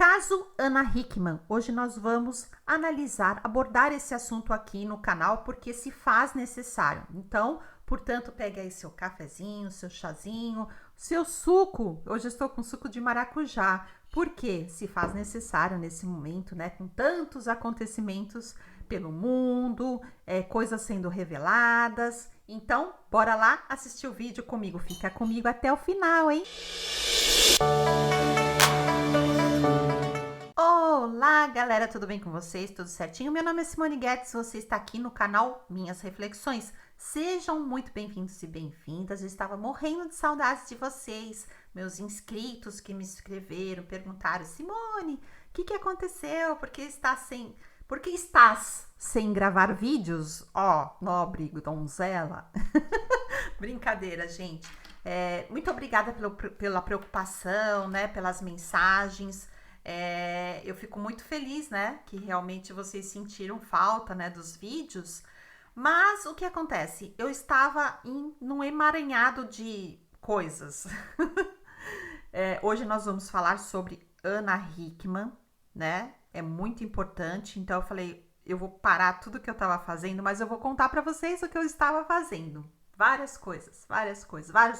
Caso Ana Hickman. Hoje nós vamos abordar esse assunto aqui no canal porque se faz necessário. Então, portanto, pegue aí seu cafezinho, seu chazinho, seu suco. Hoje eu estou com suco de maracujá, porque se faz necessário nesse momento, né? Com tantos acontecimentos pelo mundo, coisas sendo reveladas. Então, bora lá assistir o vídeo comigo. Fica comigo até o final, hein? Olá, galera, tudo bem com vocês? Tudo certinho? Meu nome é Simone Guedes, você está aqui no canal Minhas Reflexões. Sejam muito bem-vindos e bem-vindas. Eu estava morrendo de saudades de vocês, meus inscritos que me escreveram, perguntaram: Simone, o que aconteceu? Por que estás sem gravar vídeos? Ó, nobre donzela. Brincadeira, gente. Muito obrigada pela preocupação, né? Pelas mensagens. Eu fico muito feliz, né, que realmente vocês sentiram falta, né, dos vídeos, mas o que acontece? Eu estava num emaranhado de coisas. Hoje nós vamos falar sobre Ana Hickman, né, é muito importante, então eu falei, eu vou parar tudo que eu estava fazendo, mas eu vou contar para vocês o que eu estava fazendo. Vários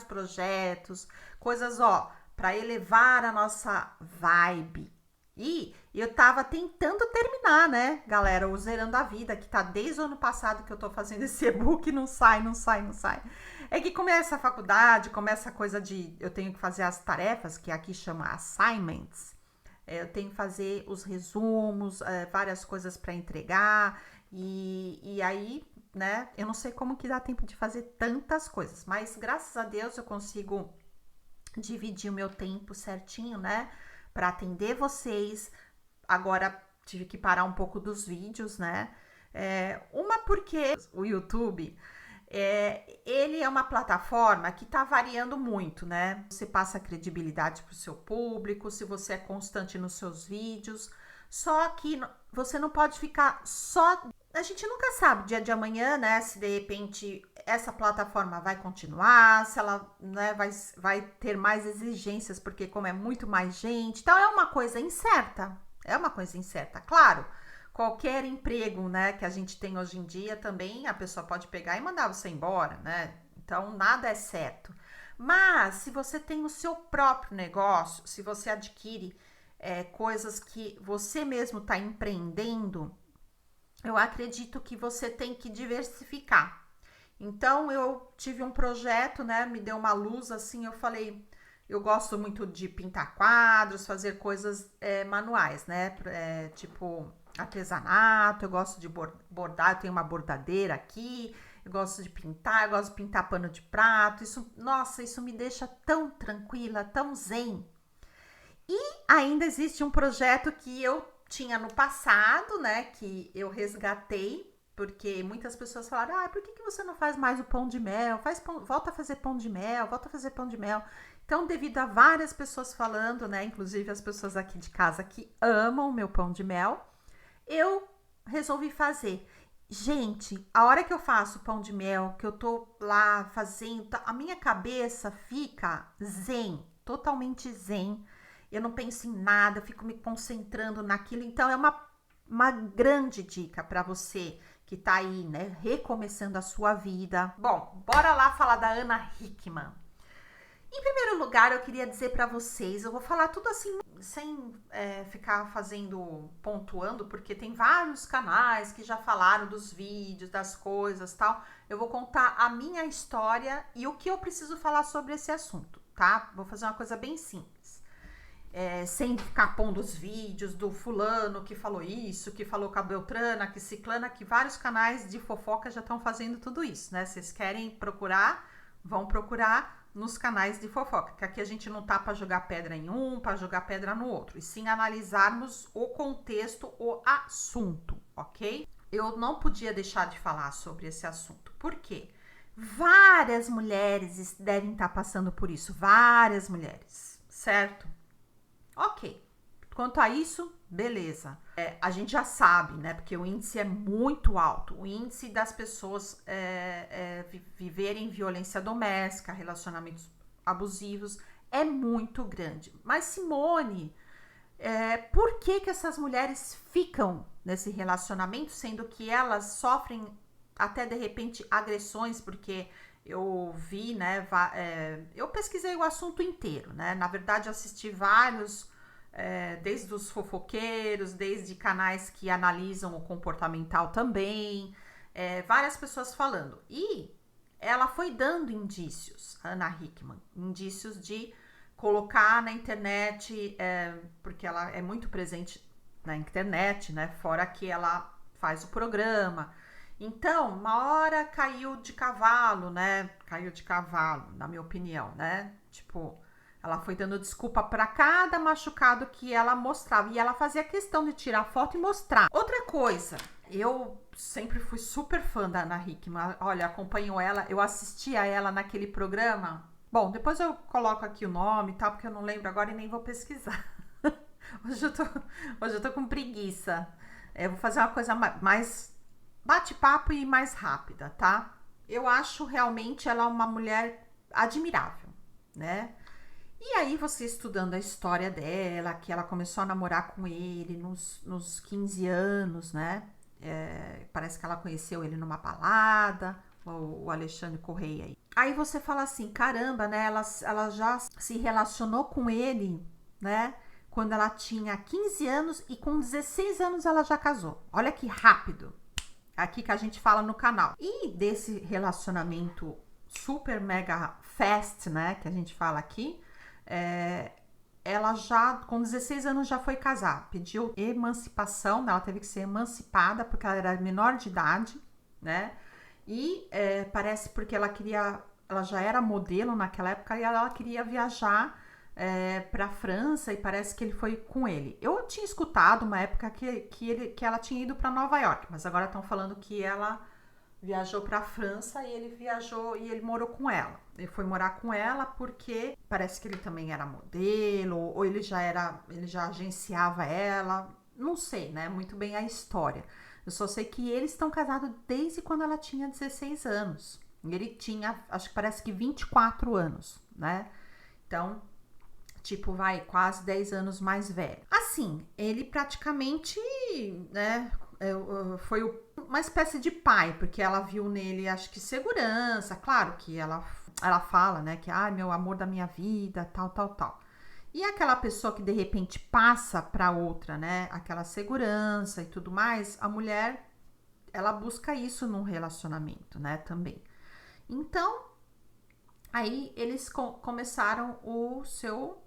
projetos, coisas, ó, para elevar a nossa vibe. E eu tava tentando terminar, né, galera, o Zerando a Vida, que tá desde o ano passado que eu tô fazendo esse e-book, não sai. É que começa a faculdade, começa a coisa de eu tenho que fazer as tarefas, que aqui chama assignments. Eu tenho que fazer os resumos, várias coisas para entregar, e aí, né, eu não sei como que dá tempo de fazer tantas coisas, mas graças a Deus eu consigo dividir o meu tempo certinho, né, para atender vocês. Agora tive que parar um pouco dos vídeos, né, porque o YouTube, ele é uma plataforma que tá variando muito, né, você passa credibilidade pro seu público, se você é constante nos seus vídeos, só que você não pode ficar só. A gente nunca sabe, dia de amanhã, né, se de repente essa plataforma vai continuar, se ela, né, vai ter mais exigências, porque como é muito mais gente, então é uma coisa incerta, claro. Qualquer emprego, né, que a gente tem hoje em dia também, a pessoa pode pegar e mandar você embora, né, então nada é certo. Mas se você tem o seu próprio negócio, se você adquire coisas que você mesmo está empreendendo, eu acredito que você tem que diversificar. Então, eu tive um projeto, né? Me deu uma luz assim. Eu falei, eu gosto muito de pintar quadros, fazer coisas manuais, né? Tipo artesanato. Eu gosto de bordar. Eu tenho uma bordadeira aqui. Eu gosto de pintar pano de prato. Nossa, isso me deixa tão tranquila, tão zen. E ainda existe um projeto que eu tinha no passado, né, que eu resgatei, porque muitas pessoas falaram, por que você não faz mais o pão de mel? Volta a fazer pão de mel, Então, devido a várias pessoas falando, né, inclusive as pessoas aqui de casa que amam o meu pão de mel, eu resolvi fazer. Gente, a hora que eu faço pão de mel, que eu tô lá fazendo, a minha cabeça fica zen, totalmente zen. Eu não penso em nada, eu fico me concentrando naquilo. Então, é uma grande dica para você que tá aí, né, recomeçando a sua vida. Bom, bora lá falar da Ana Hickman. Em primeiro lugar, eu queria dizer para vocês, eu vou falar tudo assim, sem ficar pontuando, porque tem vários canais que já falaram dos vídeos, das coisas, tal. Eu vou contar a minha história e o que eu preciso falar sobre esse assunto, tá? Vou fazer uma coisa bem simples. Sem ficar pondo os vídeos do fulano que falou isso, que falou com a Beltrana, que ciclana, que vários canais de fofoca já estão fazendo tudo isso, né? Vocês querem procurar, vão procurar nos canais de fofoca, que aqui a gente não tá para jogar pedra em um, para jogar pedra no outro, e sim analisarmos o contexto, o assunto, ok? Eu não podia deixar de falar sobre esse assunto, por quê? Várias mulheres devem estar passando por isso, várias mulheres, certo? Ok, quanto a isso, beleza. A gente já sabe, né? Porque o índice é muito alto. O índice das pessoas viverem violência doméstica, relacionamentos abusivos, é muito grande. Mas, Simone, Por que que essas mulheres ficam nesse relacionamento, sendo que elas sofrem até de repente agressões, porque eu vi, né, eu pesquisei o assunto inteiro, né, na verdade eu assisti vários, desde os fofoqueiros, desde canais que analisam o comportamental também, várias pessoas falando, e ela foi dando indícios, Ana Hickman, indícios de colocar na internet, porque ela é muito presente na internet, né? Fora que ela faz o programa. Então, uma hora caiu de cavalo, né? Caiu de cavalo, na minha opinião, né? Tipo, ela foi dando desculpa para cada machucado que ela mostrava. E ela fazia questão de tirar foto e mostrar. Outra coisa, eu sempre fui super fã da Ana Hickman. Olha, acompanho ela, eu assistia ela naquele programa. Bom, depois eu coloco aqui o nome e tal, porque eu não lembro agora e nem vou pesquisar. Hoje eu tô com preguiça. Eu vou fazer uma coisa mais bate-papo e mais rápida, tá? Eu acho realmente ela uma mulher admirável, né? E aí você estudando a história dela, que ela começou a namorar com ele nos 15 anos, né? Parece que ela conheceu ele numa balada, o Alexandre Correia aí. Aí você fala assim, caramba, né? Ela já se relacionou com ele, né? Quando ela tinha 15 anos e com 16 anos ela já casou. Olha que rápido. Aqui que a gente fala no canal. E desse relacionamento super mega fast, né? Que a gente fala aqui. Ela já, com 16 anos, já foi casar. Pediu emancipação, ela teve que ser emancipada porque ela era menor de idade, né? E parece porque ela já era modelo naquela época e ela queria viajar para a França e parece que ele foi com ele. Eu tinha escutado uma época que ela tinha ido para Nova York, mas agora estão falando que ela viajou para a França e ele morou com ela. Ele foi morar com ela porque parece que ele também era modelo ou ele já agenciava ela. Não sei, né? Muito bem a história. Eu só sei que eles estão casados desde quando ela tinha 16 anos. Ele tinha, acho que parece que 24 anos, né? Então, tipo, quase 10 anos mais velho. Assim, ele praticamente, né, foi uma espécie de pai, porque ela viu nele, acho que segurança. Claro que ela fala, né, que, meu amor da minha vida, tal. E aquela pessoa que de repente passa para outra, né, aquela segurança e tudo mais, a mulher, ela busca isso num relacionamento, né, também. Então, aí eles começaram o seu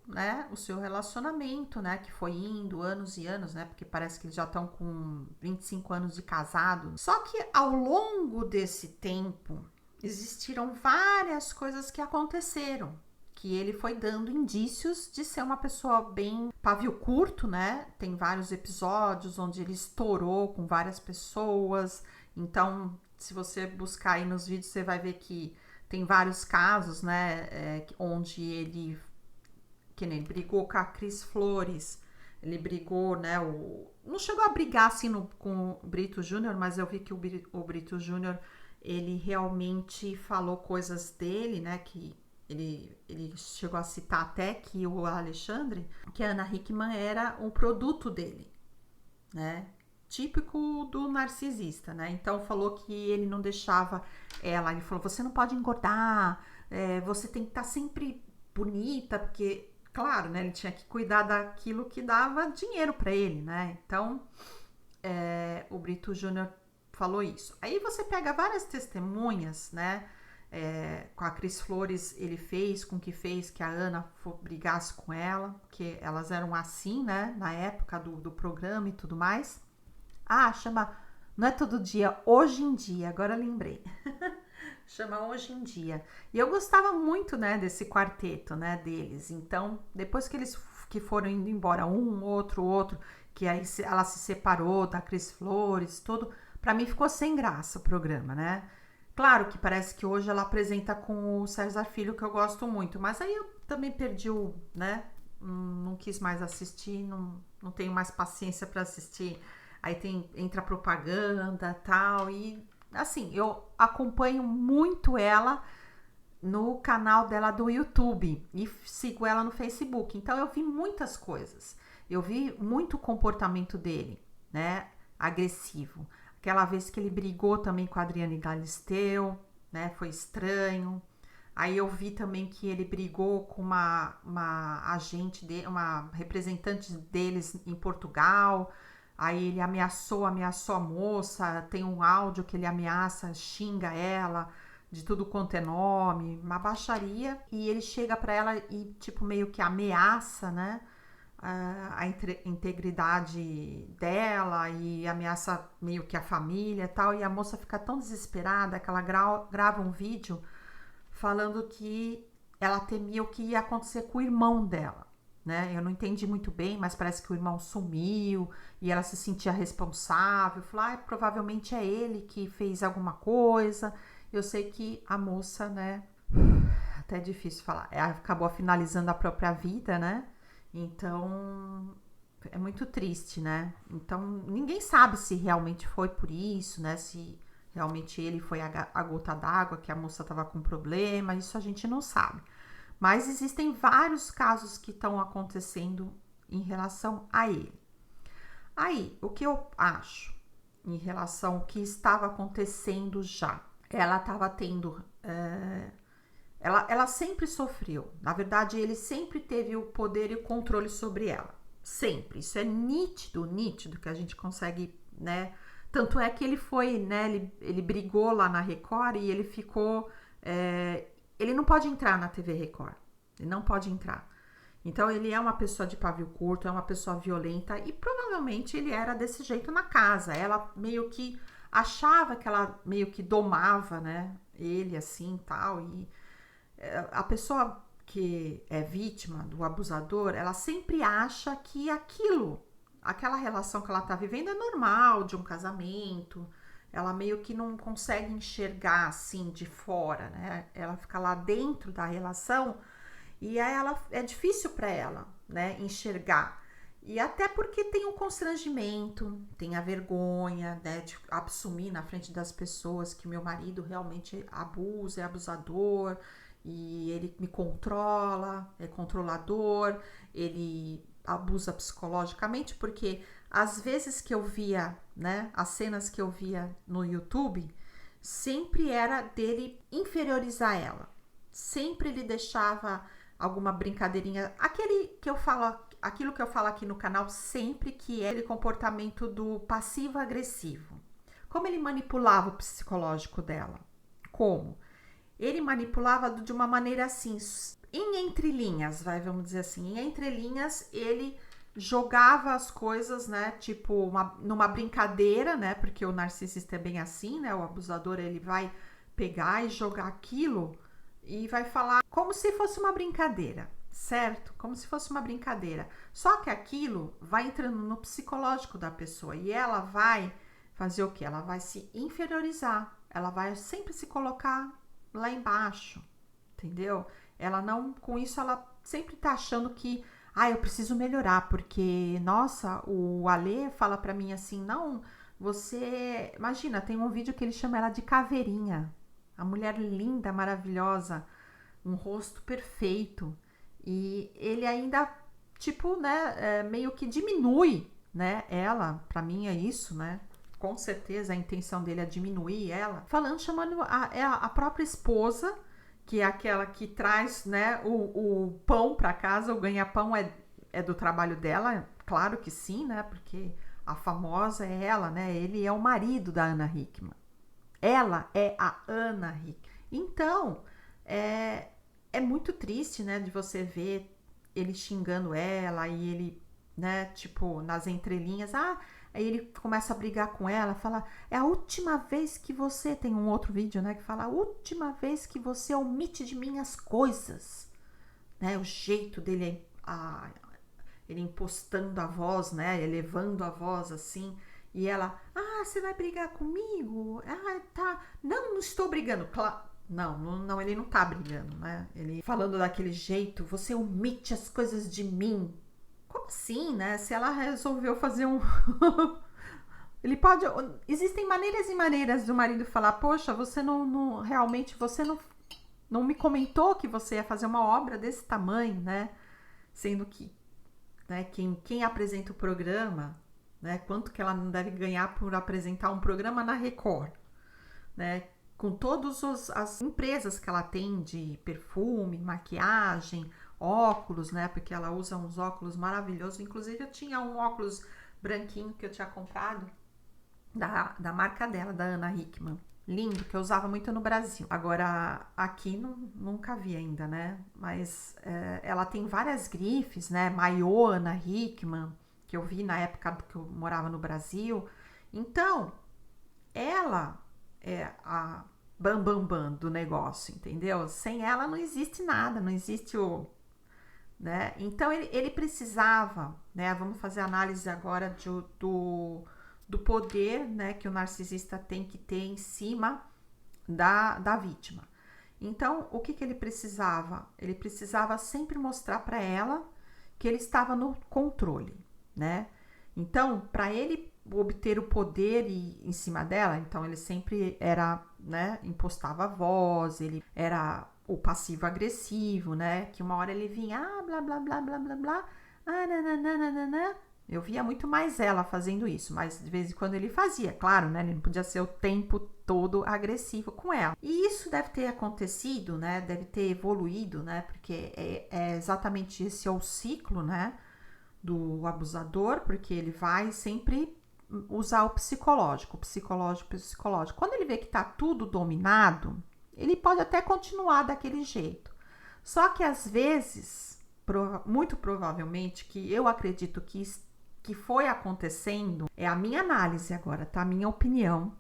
relacionamento, né, que foi indo anos e anos, né, porque parece que eles já estão com 25 anos de casado. Só que ao longo desse tempo, existiram várias coisas que aconteceram, que ele foi dando indícios de ser uma pessoa bem pavio curto, né? Tem vários episódios onde ele estourou com várias pessoas. Então, se você buscar aí nos vídeos, você vai ver que tem vários casos, né? Onde ele brigou com a Cris Flores. Ele brigou, né? Não chegou a brigar assim com o Brito Júnior, mas eu vi que o Brito Júnior, ele realmente falou coisas dele, né? Que ele chegou a citar até que o Alexandre, que a Ana Hickman era um produto dele, né? Típico do narcisista, né? Então falou que ele não deixava ela, ele falou, você não pode engordar, você tem que estar sempre bonita, porque, claro, né? Ele tinha que cuidar daquilo que dava dinheiro para ele, né? Então, o Brito Júnior falou isso. Aí você pega várias testemunhas, né? Com a Cris Flores, ele fez que a Ana brigasse com ela, porque elas eram assim, né? Na época do programa e tudo mais. Chama, não é todo dia, hoje em dia, agora lembrei. Chama Hoje em Dia. E eu gostava muito, né, desse quarteto, né, deles. Então, depois que eles foram indo embora, outro, que aí ela se separou da Cris Flores, tudo, pra mim ficou sem graça o programa, né? Claro que parece que hoje ela apresenta com o César Filho, que eu gosto muito, mas aí eu também perdi né? Não quis mais assistir, não tenho mais paciência para assistir. Aí entra propaganda e tal, e assim, eu acompanho muito ela no canal dela do YouTube e sigo ela no Facebook, então eu vi muitas coisas. Eu vi muito o comportamento dele, né? Agressivo. Aquela vez que ele brigou também com a Adriane Galisteu, né? Foi estranho. Aí eu vi também que ele brigou com uma agente, uma representante deles em Portugal. Aí ele ameaçou a moça. Tem um áudio que ele ameaça, xinga ela de tudo quanto é nome, uma baixaria. E ele chega pra ela e tipo meio que ameaça, né? A integridade dela e ameaça meio que a família e tal. E a moça fica tão desesperada que ela grava um vídeo falando que ela temia o que ia acontecer com o irmão dela, né? Eu não entendi muito bem, mas parece que o irmão sumiu e ela se sentia responsável. Falou, provavelmente é ele que fez alguma coisa. Eu sei que a moça, né? Até é difícil falar. Ela acabou finalizando a própria vida, né? Então é muito triste, né? Então ninguém sabe se realmente foi por isso, né? Se realmente ele foi a gota d'água, que a moça estava com problema, isso a gente não sabe. Mas existem vários casos que estão acontecendo em relação a ele. Aí, o que eu acho em relação ao que estava acontecendo já? Ela estava tendo... Ela sempre sofreu. Na verdade, ele sempre teve o poder e o controle sobre ela. Sempre. Isso é nítido que a gente consegue, né? Tanto é que ele foi, né? Ele brigou lá na Record e ele ficou... ele não pode entrar na TV Record. Ele não pode entrar. Então, ele é uma pessoa de pavio curto, é uma pessoa violenta e provavelmente ele era desse jeito na casa. Ela meio que achava que ela meio que domava, né? Ele assim, tal. E a pessoa que é vítima do abusador, ela sempre acha que aquela relação que ela tá vivendo é normal, de um casamento. Ela meio que não consegue enxergar assim de fora, né? Ela fica lá dentro da relação e aí é difícil para ela, né, enxergar. E até porque tem o constrangimento, tem a vergonha, né, de assumir na frente das pessoas que meu marido realmente abusa, é abusador, e ele me controla, é controlador, ele abusa psicologicamente, porque às vezes que eu via, né, as cenas que eu via no YouTube, sempre era dele inferiorizar ela. Sempre ele deixava alguma brincadeirinha, aquilo que eu falo aqui no canal sempre, que é aquele comportamento do passivo-agressivo. Como ele manipulava o psicológico dela? Como? Ele manipulava de uma maneira assim, em entrelinhas, vamos dizer assim, em entrelinhas ele jogava as coisas, né, tipo numa brincadeira, né, porque o narcisista é bem assim, né, o abusador ele vai pegar e jogar aquilo e vai falar como se fosse uma brincadeira, certo? Como se fosse uma brincadeira. Só que aquilo vai entrando no psicológico da pessoa e ela vai fazer o quê? Ela vai se inferiorizar, ela vai sempre se colocar lá embaixo, entendeu? Ela não, com isso ela sempre tá achando que, eu preciso melhorar, porque, nossa, o Alê fala pra mim assim, não, você, imagina, tem um vídeo que ele chama ela de caveirinha, a mulher linda, maravilhosa, um rosto perfeito, e ele ainda, tipo, né, meio que diminui, né, ela, pra mim é isso, né, com certeza a intenção dele é diminuir ela, chamando a própria esposa, que é aquela que traz, né, o pão para casa, o ganha-pão é do trabalho dela, claro que sim, né, porque a famosa é ela, né, ele é o marido da Ana Hickman, ela é a Ana Hickman. Então, é muito triste, né, de você ver ele xingando ela e ele, né, tipo, nas entrelinhas, aí ele começa a brigar com ela, fala, é a última vez que você, tem um outro vídeo, né, que fala, a última vez que você omite de mim as coisas, né, o jeito dele, ele impostando a voz, né, elevando a voz assim, e ela, você vai brigar comigo? Tá, não estou brigando, claro. Não, ele não tá brigando, né? Ele falando daquele jeito, você omite as coisas de mim. Como assim, né? Se ela resolveu fazer um... Ele pode... Existem maneiras e maneiras do marido falar, poxa, você realmente, você não me comentou que você ia fazer uma obra desse tamanho, né? Sendo que né? Quem apresenta o programa, né? Quanto que ela não deve ganhar por apresentar um programa na Record, né? Com todas as empresas que ela tem de perfume, maquiagem, óculos, né? Porque ela usa uns óculos maravilhosos. Inclusive, eu tinha um óculos branquinho que eu tinha comprado da marca dela, da Ana Hickman. Lindo, que eu usava muito no Brasil. Agora, aqui nunca vi ainda, né? Mas ela tem várias grifes, né? Maiô, Ana Hickman, que eu vi na época que eu morava no Brasil. Então, ela é a bam do negócio, entendeu? Sem ela não existe nada, não existe o... Né? Então, ele precisava, né? Vamos fazer análise agora do poder, né, que o narcisista tem que ter em cima da vítima. Então, o que ele precisava? Ele precisava sempre mostrar para ela que ele estava no controle, né? Então, para ele obter o poder em cima dela, então ele sempre era, né, impostava a voz, ele era o passivo-agressivo, né? Que uma hora ele vinha, blá, blá, blá, blá, blá, blá, nananana. Eu via muito mais ela fazendo isso, mas de vez em quando ele fazia, claro, né? Ele não podia ser o tempo todo agressivo com ela. E isso deve ter acontecido, né? Deve ter evoluído, né? Porque é exatamente esse é o ciclo, né? Do abusador, porque ele vai sempre usar o psicológico. Quando ele vê que tá tudo dominado, ele pode até continuar daquele jeito. Só que às vezes, muito provavelmente, que eu acredito que foi acontecendo, é a minha análise agora, tá? A minha opinião.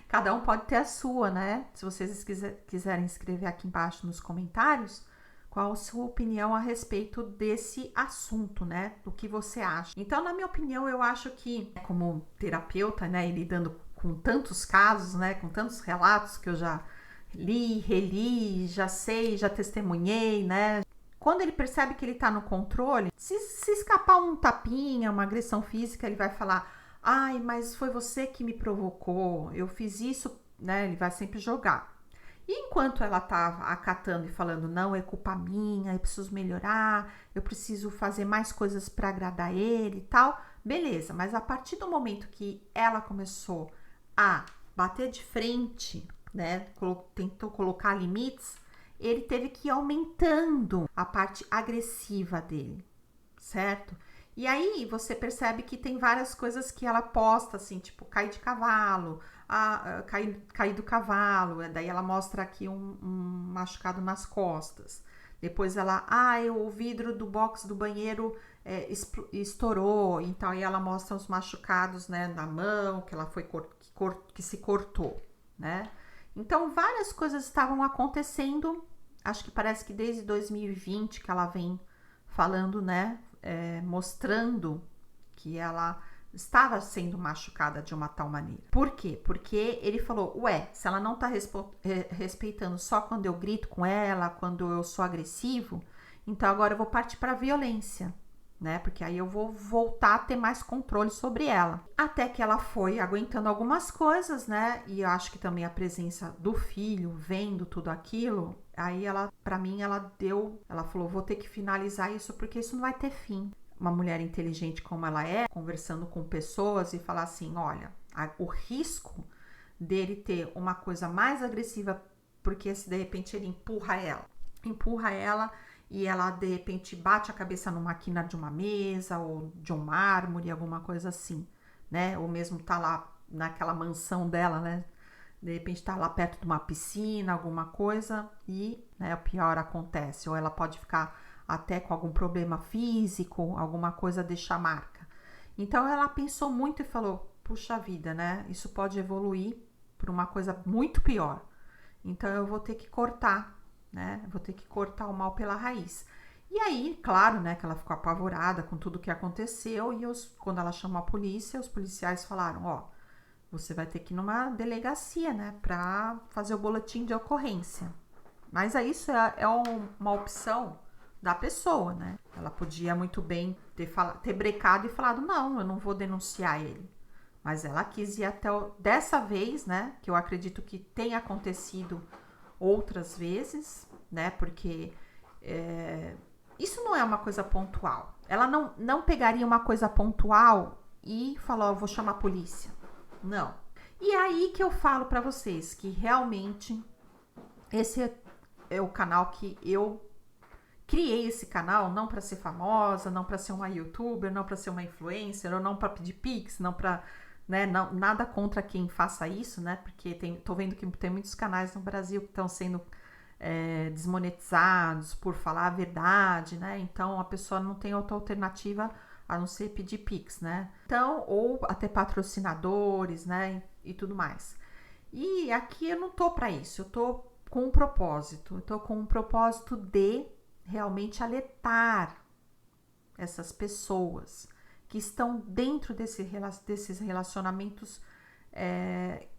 Cada um pode ter a sua, né? Se vocês quiserem escrever aqui embaixo nos comentários, qual a sua opinião a respeito desse assunto, né? Do que você acha. Então, na minha opinião, eu acho que, como terapeuta, né? E lidando com tantos casos, né? Com tantos relatos que eu já li, reli, já sei, já testemunhei, né? Quando ele percebe que ele tá no controle, se escapar um tapinha, uma agressão física, ele vai falar, ai, mas foi você que me provocou, eu fiz isso, né? Ele vai sempre jogar. E enquanto ela tava acatando e falando, não, é culpa minha, eu preciso melhorar, eu preciso fazer mais coisas para agradar ele e tal, beleza. Mas a partir do momento que ela começou a bater de frente, né? Tentou colocar limites, ele teve que ir aumentando a parte agressiva dele, certo? E aí você percebe que tem várias coisas que ela posta, assim, tipo, cair de cavalo, cair do cavalo, daí ela mostra aqui um machucado nas costas. Depois ela, o vidro do box do banheiro estourou, então aí ela mostra os machucados, né, na mão, que ela foi que se cortou, né? Então, várias coisas estavam acontecendo, acho que parece que desde 2020 que ela vem falando, né, mostrando que ela estava sendo machucada de uma tal maneira. Por quê? Porque ele falou, se ela não tá respeitando só quando eu grito com ela, quando eu sou agressivo, então agora eu vou partir para violência, né? Porque aí eu vou voltar a ter mais controle sobre ela. Até que ela foi aguentando algumas coisas, né? E eu acho que também a presença do filho, vendo tudo aquilo, aí ela, para mim, ela falou, vou ter que finalizar isso porque isso não vai ter fim. Uma mulher inteligente como ela é, conversando com pessoas e falar assim, olha, o risco dele ter uma coisa mais agressiva, porque se de repente ele empurra ela e ela de repente bate a cabeça numa quina de uma mesa ou de um mármore, alguma coisa assim, né? Ou mesmo tá lá naquela mansão dela, né? De repente tá lá perto de uma piscina, alguma coisa e, né, o pior acontece. Ou ela pode ficar até com algum problema físico, alguma coisa deixar marca. Então ela pensou muito e falou, puxa vida, né? Isso pode evoluir para uma coisa muito pior. Então eu vou ter que cortar, né? Vou ter que cortar o mal pela raiz. E aí, claro, né, que ela ficou apavorada com tudo que aconteceu e quando ela chamou a polícia, os policiais falaram, você vai ter que ir numa delegacia, né, para fazer o boletim de ocorrência. Mas aí isso é uma opção da pessoa, né? Ela podia muito bem ter brecado e falado, não, eu não vou denunciar ele. Mas ela quis ir dessa vez, né? Que eu acredito que tenha acontecido outras vezes, né? Porque Isso não é uma coisa pontual. Ela não pegaria uma coisa pontual e falou, eu vou chamar a polícia. Não. E é aí que eu falo pra vocês que realmente esse é o canal que eu criei, esse canal não para ser famosa, não para ser uma youtuber, não para ser uma influencer, ou não para pedir pix, não para, né, não, nada contra quem faça isso, né? Porque tô vendo que tem muitos canais no Brasil que estão sendo desmonetizados por falar a verdade, né? Então a pessoa não tem outra alternativa a não ser pedir pix, né? Então, ou até patrocinadores, né? E tudo mais. E aqui eu não tô para isso, eu tô com um propósito, eu tô com um propósito de realmente alertar essas pessoas que estão dentro desses relacionamentos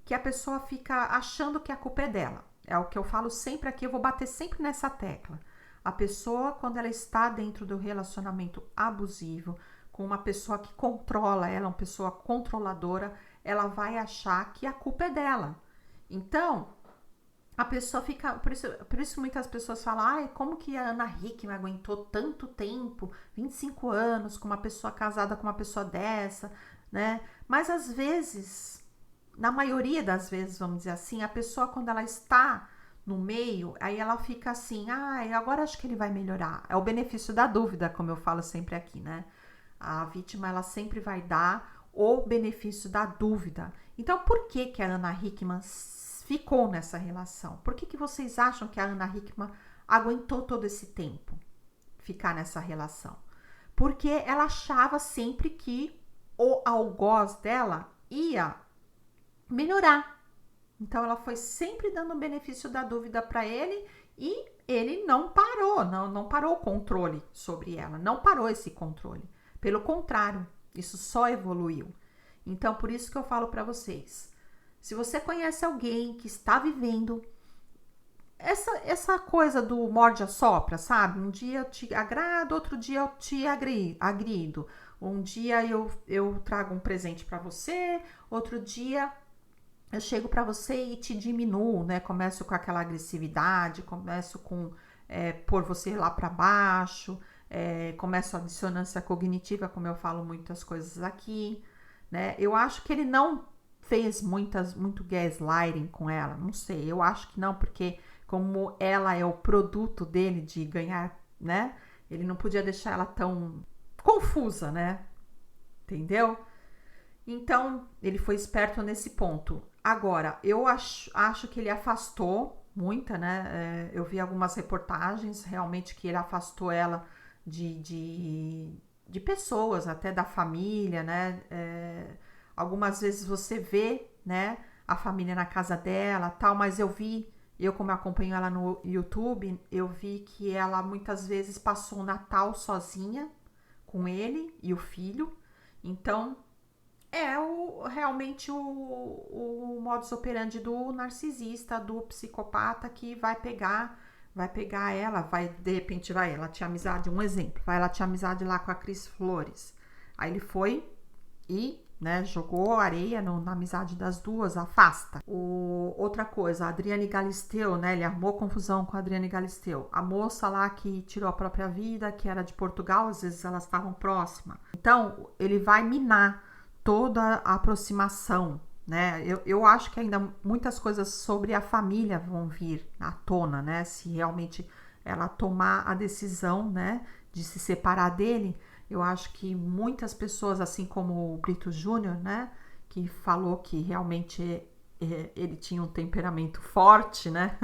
que a pessoa fica achando que a culpa é dela. É o que eu falo sempre aqui, eu vou bater sempre nessa tecla. A pessoa, quando ela está dentro do relacionamento abusivo, com uma pessoa que controla ela, uma pessoa controladora, ela vai achar que a culpa é dela. Então, a pessoa fica... Por isso muitas pessoas falam, ai, como que a Ana Hickman aguentou tanto tempo, 25 anos, com uma pessoa casada com uma pessoa dessa, né? Mas às vezes, na maioria das vezes, vamos dizer assim, a pessoa quando ela está no meio, aí ela fica assim, ai, agora acho que ele vai melhorar. É o benefício da dúvida, como eu falo sempre aqui, né? A vítima, ela sempre vai dar o benefício da dúvida. Então, por que que a Ana Hickman ficou nessa relação? Por que que vocês acham que a Ana Hickman aguentou todo esse tempo ficar nessa relação? Porque ela achava sempre que o algoz dela ia melhorar. Então ela foi sempre dando o benefício da dúvida para ele e ele não parou, não parou o controle sobre ela, não parou esse controle. Pelo contrário, isso só evoluiu. Então por isso que eu falo para vocês, se você conhece alguém que está vivendo essa coisa do morde-a-sopra, sabe? Um dia eu te agrado, outro dia eu te agrido. Um dia eu trago um presente para você, outro dia eu chego para você e te diminuo, né? Começo com aquela agressividade, começo com pôr você lá para baixo, começo a dissonância cognitiva, como eu falo muitas coisas aqui, né? Eu acho que ele não fez muito gaslighting com ela, não sei, eu acho que não, porque como ela é o produto dele de ganhar, né? Ele não podia deixar ela tão confusa, né? Entendeu? Então, ele foi esperto nesse ponto. Agora, eu acho que ele afastou muita, né? Eu vi algumas reportagens, realmente, que ele afastou ela de pessoas, até da família, né? Algumas vezes você vê, né, a família na casa dela, tal, mas eu como eu acompanho ela no YouTube, eu vi que ela muitas vezes passou o Natal sozinha com ele e o filho. Então, realmente o modus operandi do narcisista, do psicopata que vai pegar ela, de repente ela tinha amizade, um exemplo, ela tinha amizade lá com a Cris Flores. Aí ele foi e, né, jogou areia na amizade das duas, afasta. Outra coisa, a Adriane Galisteu, né, ele arrumou confusão com a Adriane Galisteu. A moça lá que tirou a própria vida, que era de Portugal, às vezes elas estavam próximas. Então, ele vai minar toda a aproximação, né? Eu acho que ainda muitas coisas sobre a família vão vir à tona, né? Se realmente ela tomar a decisão, né, de se separar dele. Eu acho que muitas pessoas, assim como o Brito Júnior, né, que falou que realmente ele tinha um temperamento forte, né,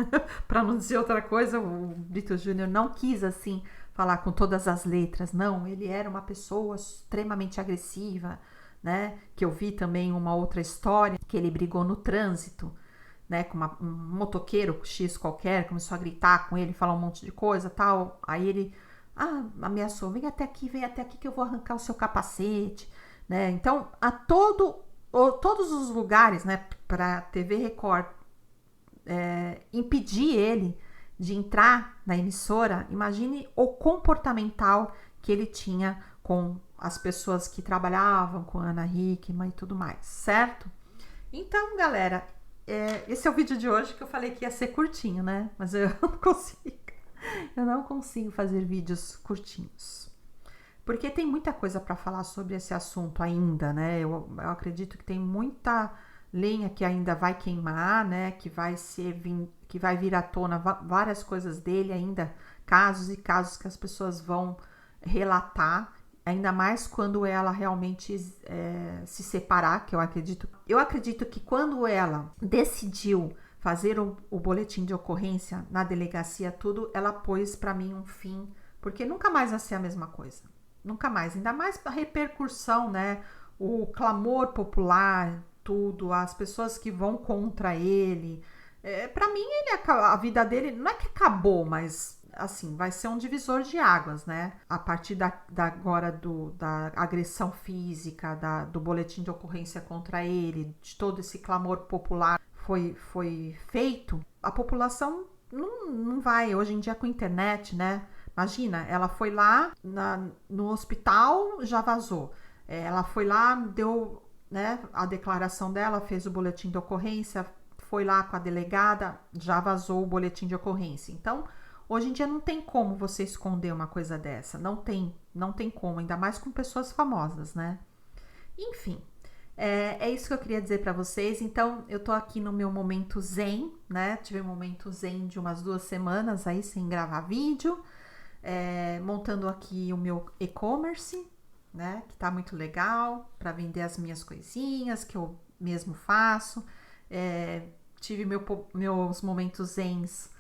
para não dizer outra coisa, o Brito Júnior não quis, assim, falar com todas as letras, não, ele era uma pessoa extremamente agressiva, né, que eu vi também uma outra história, que ele brigou no trânsito, né, com um motoqueiro X qualquer, começou a gritar com ele, falar um monte de coisa, tal, aí ele ameaçou, vem até aqui que eu vou arrancar o seu capacete, né? Então, todos os lugares, né, para TV Record impedir ele de entrar na emissora, imagine o comportamental que ele tinha com as pessoas que trabalhavam com a Ana Hickman e tudo mais, certo? Então, galera, esse é o vídeo de hoje que eu falei que ia ser curtinho, né? Mas eu não consigo. Eu não consigo fazer vídeos curtinhos. Porque tem muita coisa para falar sobre esse assunto ainda, né? Eu acredito que tem muita lenha que ainda vai queimar, né? Que vai vir à tona várias coisas dele ainda, casos e casos que as pessoas vão relatar, ainda mais quando ela realmente se separar, que eu acredito que quando ela decidiu fazer o boletim de ocorrência na delegacia, tudo, ela pôs para mim um fim, porque nunca mais vai ser a mesma coisa. Nunca mais, ainda mais a repercussão, né? O clamor popular, tudo, as pessoas que vão contra ele. Para mim, a vida dele não é que acabou, mas assim, vai ser um divisor de águas, né? A partir agora da agressão física, do boletim de ocorrência contra ele, de todo esse clamor popular foi feito, a população não vai, hoje em dia com a internet, né? Imagina, ela foi lá no hospital, já vazou. Ela foi lá, deu, né, a declaração dela, fez o boletim de ocorrência, foi lá com a delegada, já vazou o boletim de ocorrência. Então, hoje em dia não tem como você esconder uma coisa dessa. Não tem como, ainda mais com pessoas famosas, né? Enfim, é isso que eu queria dizer para vocês. Então, eu tô aqui no meu momento zen, né? Tive um momento zen de umas 2 semanas aí sem gravar vídeo. Montando aqui o meu e-commerce, né? Que tá muito legal para vender as minhas coisinhas que eu mesmo faço. Tive meus momentos zens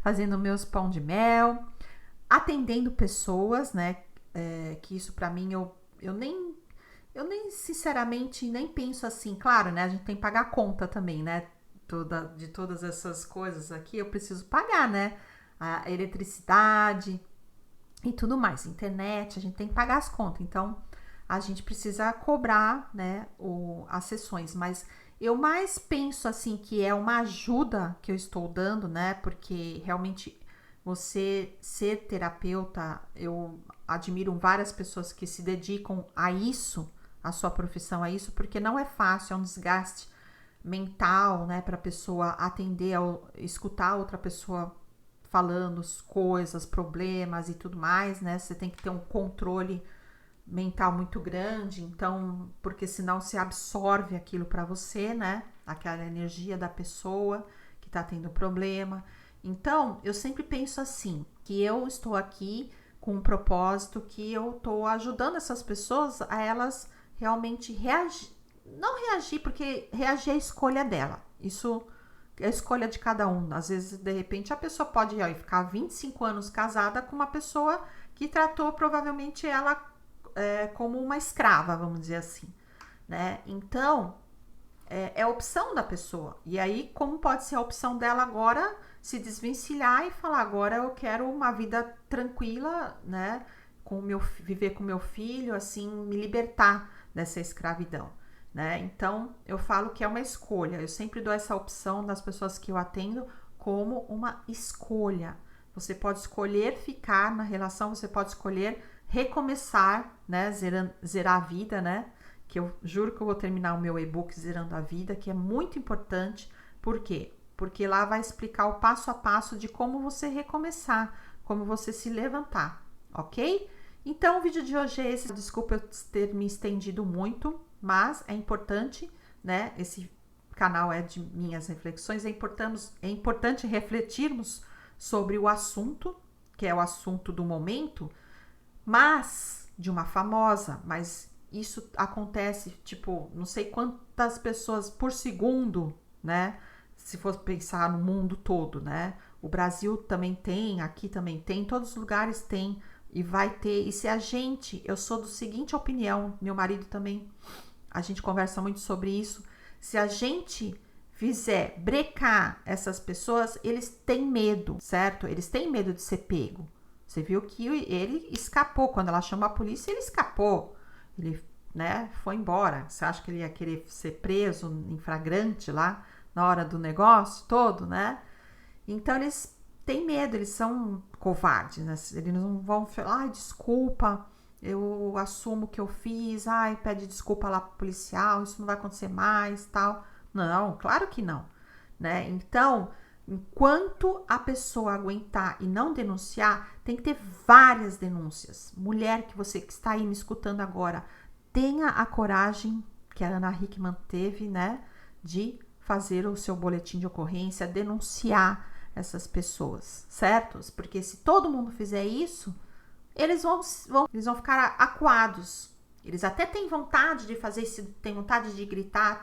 fazendo meus pão de mel, atendendo pessoas, né? Que isso para mim eu nem sinceramente nem penso assim, claro, né? A gente tem que pagar a conta também, né? De todas essas coisas aqui eu preciso pagar, né? A eletricidade e tudo mais, internet, a gente tem que pagar as contas, então a gente precisa cobrar, né, as sessões, mas eu mais penso assim que é uma ajuda que eu estou dando, né, porque realmente você ser terapeuta, eu admiro várias pessoas que se dedicam a isso, a sua profissão a isso, porque não é fácil, é um desgaste mental, né, para a pessoa atender, escutar outra pessoa falando coisas, problemas e tudo mais, né? Você tem que ter um controle mental muito grande, então, porque senão você absorve aquilo para você, né? Aquela energia da pessoa que tá tendo problema. Então, eu sempre penso assim, que eu estou aqui com um propósito, que eu tô ajudando essas pessoas a elas realmente reagir, não reagir, porque reagir é a escolha dela. Isso é a escolha de cada um. Às vezes, de repente, a pessoa pode ficar 25 anos casada com uma pessoa que tratou provavelmente ela como uma escrava, vamos dizer assim, né? Então, é a opção da pessoa. E aí, como pode ser a opção dela agora se desvencilhar e falar, agora eu quero uma vida tranquila, né? Viver com meu filho, assim, me libertar dessa escravidão. Né? Então, eu falo que é uma escolha. Eu sempre dou essa opção das pessoas que eu atendo como uma escolha. Você pode escolher ficar na relação, você pode escolher recomeçar, né? Zerar a vida, né? Que eu juro que eu vou terminar o meu e-book Zerando a Vida, que é muito importante. Por quê? Porque lá vai explicar o passo a passo de como você recomeçar, como você se levantar, ok? Então, o vídeo de hoje é esse. Desculpa eu ter me estendido muito, mas é importante, né? Esse canal é de minhas reflexões. É importante refletirmos sobre o assunto, que é o assunto do momento, mas de uma famosa. Mas isso acontece, tipo, não sei quantas pessoas por segundo, né? Se for pensar no mundo todo, né? O Brasil também tem, aqui também tem, todos os lugares tem. E vai ter, e se eu sou do seguinte opinião, meu marido também, a gente conversa muito sobre isso, se a gente fizer brecar essas pessoas, eles têm medo, certo? Eles têm medo de ser pego. Você viu que ele escapou, quando ela chamou a polícia, ele escapou, ele, né, foi embora. Você acha que ele ia querer ser preso em flagrante lá, na hora do negócio todo, né? Então, eles têm medo, eles são covardes, né? Eles não vão falar, ai, desculpa, eu assumo que eu fiz, ai, pede desculpa lá pro policial, isso não vai acontecer mais, tal. Não, claro que não, né? Então, Enquanto a pessoa aguentar e não denunciar, tem que ter várias denúncias. Mulher que está aí me escutando agora, tenha a coragem que a Ana Hickman teve, né, de fazer o seu boletim de ocorrência, denunciar essas pessoas, certo? Porque se todo mundo fizer isso, eles vão ficar acuados. Eles até têm vontade de fazer isso, têm vontade de gritar,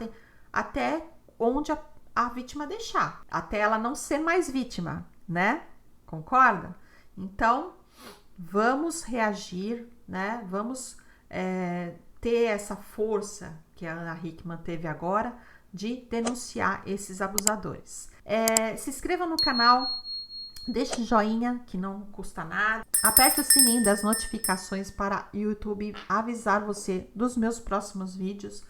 até onde a vítima deixar, até ela não ser mais vítima, né? Concorda? Então, vamos reagir, né? Vamos ter essa força que a Ana Hickman teve agora de denunciar esses abusadores. Se inscreva no canal, deixe joinha, que não custa nada. Aperte o sininho das notificações para o YouTube avisar você dos meus próximos vídeos.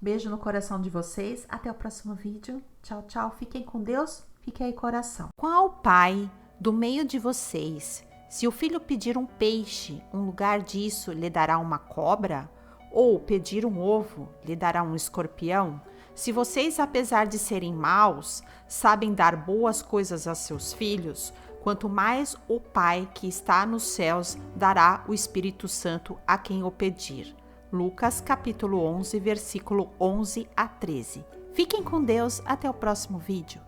Beijo no coração de vocês. Até o próximo vídeo. Tchau, tchau. Fiquem com Deus. Fique aí, coração. Qual pai do meio de vocês, se o filho pedir um peixe, um lugar disso lhe dará uma cobra? Ou pedir um ovo, lhe dará um escorpião? Se vocês, apesar de serem maus, sabem dar boas coisas a seus filhos, quanto mais o Pai que está nos céus dará o Espírito Santo a quem o pedir. Lucas capítulo 11, versículo 11 a 13. Fiquem com Deus, até o próximo vídeo.